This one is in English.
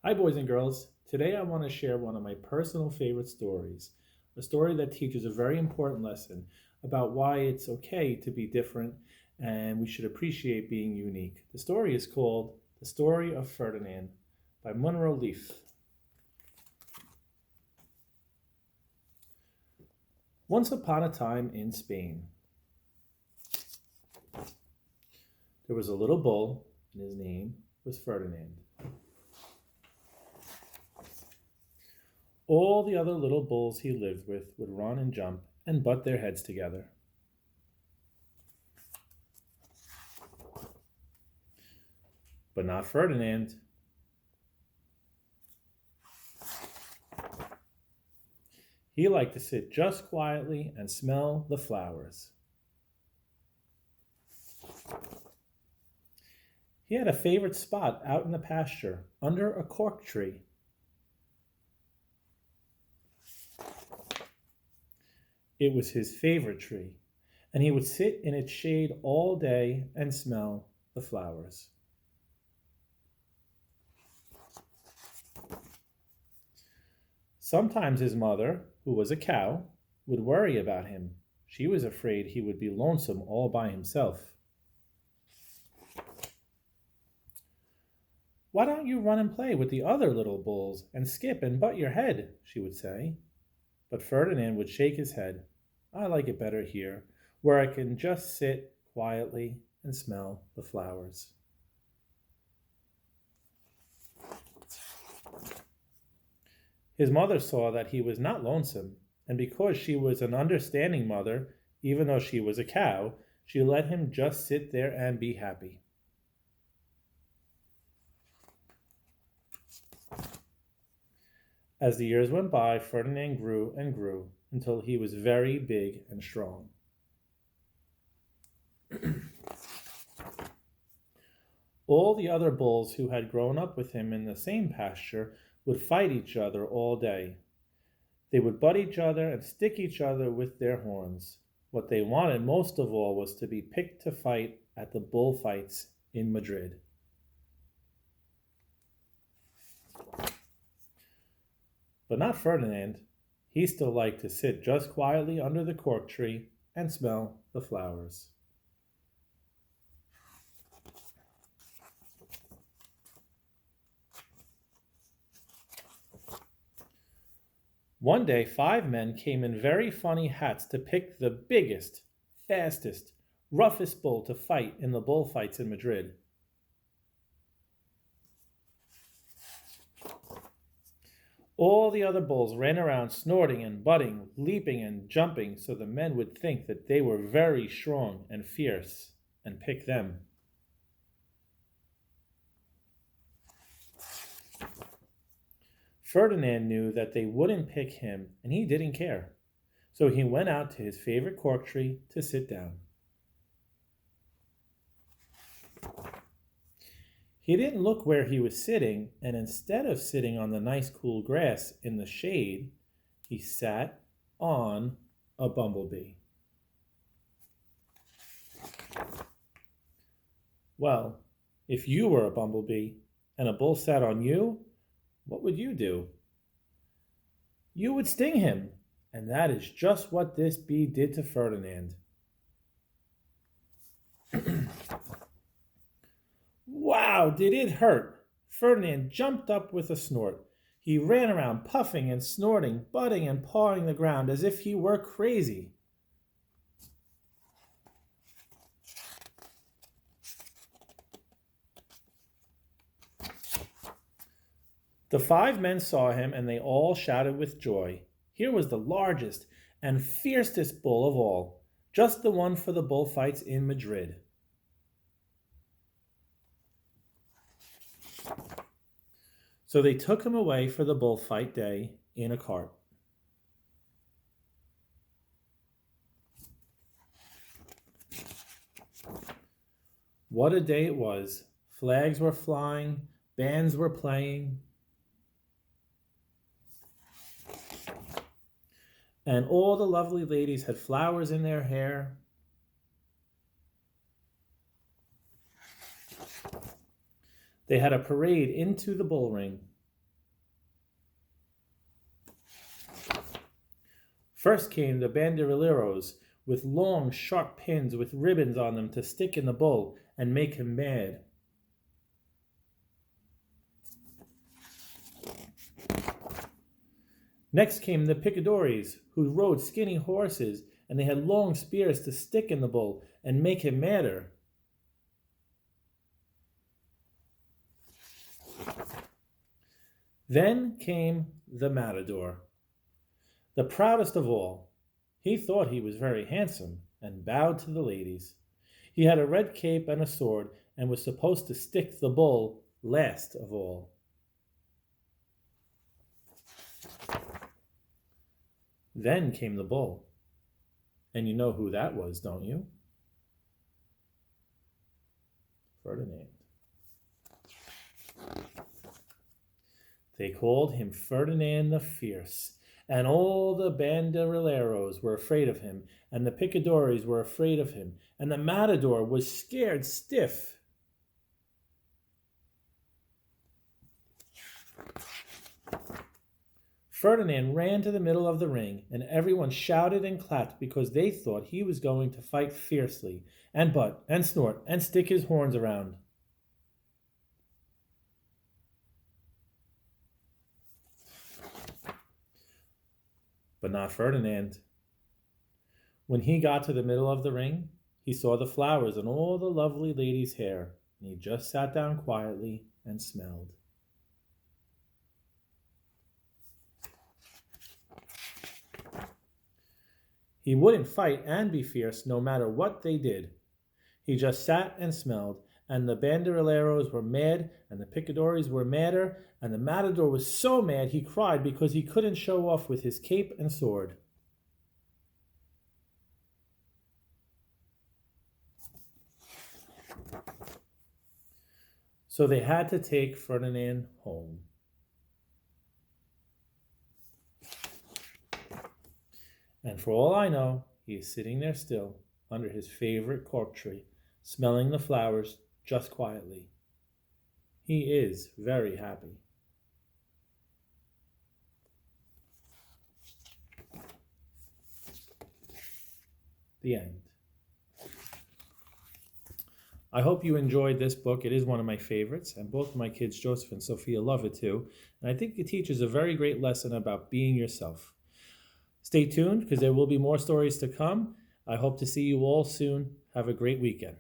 Hi, boys and girls. Today I want to share one of my personal favorite stories, a story that teaches a very important lesson about why it's okay to be different and we should appreciate being unique. The story is called The Story of Ferdinand by Munro. Once upon a time in Spain, there was a little bull, and his name was Ferdinand. All the other little bulls he lived with would run and jump and butt their heads together. But not Ferdinand. He liked to sit just quietly and smell the flowers. He had a favorite spot out in the pasture under a cork tree. It was his favorite tree, and he would sit in its shade all day and smell the flowers. Sometimes his mother, who was a cow, would worry about him. She was afraid he would be lonesome all by himself. "Why don't you run and play with the other little bulls and skip and butt your head?" she would say. But Ferdinand would shake his head. "I like it better here, where I can just sit quietly and smell the flowers." His mother saw that he was not lonesome, and because she was an understanding mother, even though she was a cow, she let him just sit there and be happy. As the years went by, Ferdinand grew and grew until he was very big and strong. All the other bulls who had grown up with him in the same pasture would fight each other all day. They would butt each other and stick each other with their horns. What they wanted most of all was to be picked to fight at the bullfights in Madrid. But not Ferdinand. He still liked to sit just quietly under the cork tree and smell the flowers. One day, 5 men came in very funny hats to pick the biggest, fastest, roughest bull to fight in the bullfights in Madrid. All the other bulls ran around snorting and butting, leaping and jumping, so the men would think that they were very strong and fierce and pick them. Ferdinand knew that they wouldn't pick him, and he didn't care. So he went out to his favorite cork tree to sit down. He didn't look where he was sitting, and instead of sitting on the nice cool grass in the shade, he sat on a bumblebee. Well, if you were a bumblebee and a bull sat on you, what would you do? You would sting him, and that is just what this bee did to Ferdinand. Wow, did it hurt! Ferdinand jumped up with a snort. He ran around puffing and snorting, butting and pawing the ground as if he were crazy. The 5 men saw him, and they all shouted with joy. Here was the largest and fiercest bull of all, just the one for the bullfights in Madrid. So they took him away for the bullfight day in a cart. What a day it was! Flags were flying, bands were playing, and all the lovely ladies had flowers in their hair. They had a parade into the bull ring. First came the banderilleros with long, sharp pins with ribbons on them to stick in the bull and make him mad. Next came the picadores, who rode skinny horses, and they had long spears to stick in the bull and make him madder. Then came the matador, the proudest of all. He thought he was very handsome and bowed to the ladies. He had a red cape and a sword and was supposed to stick the bull last of all. Then came the bull. And you know who that was, don't you? Ferdinand. They called him Ferdinand the Fierce, and all the banderilleros were afraid of him, and the picadores were afraid of him, and the matador was scared stiff. Ferdinand ran to the middle of the ring, and everyone shouted and clapped because they thought he was going to fight fiercely, and butt, and snort, and stick his horns around. But not Ferdinand. When he got to the middle of the ring, he saw the flowers in all the lovely ladies' hair, and he just sat down quietly and smelled. He wouldn't fight and be fierce no matter what they did. He just sat and smelled, and the banderilleros were mad, and the picadores were madder, and the matador was so mad he cried because he couldn't show off with his cape and sword. So they had to take Ferdinand home. And for all I know, he is sitting there still, under his favorite cork tree, smelling the flowers just quietly. He is very happy. The end. I hope you enjoyed this book. It is one of my favorites, and both of my kids, Joseph and Sophia, love it too. And I think it teaches a very great lesson about being yourself. Stay tuned because there will be more stories to come. I hope to see you all soon. Have a great weekend.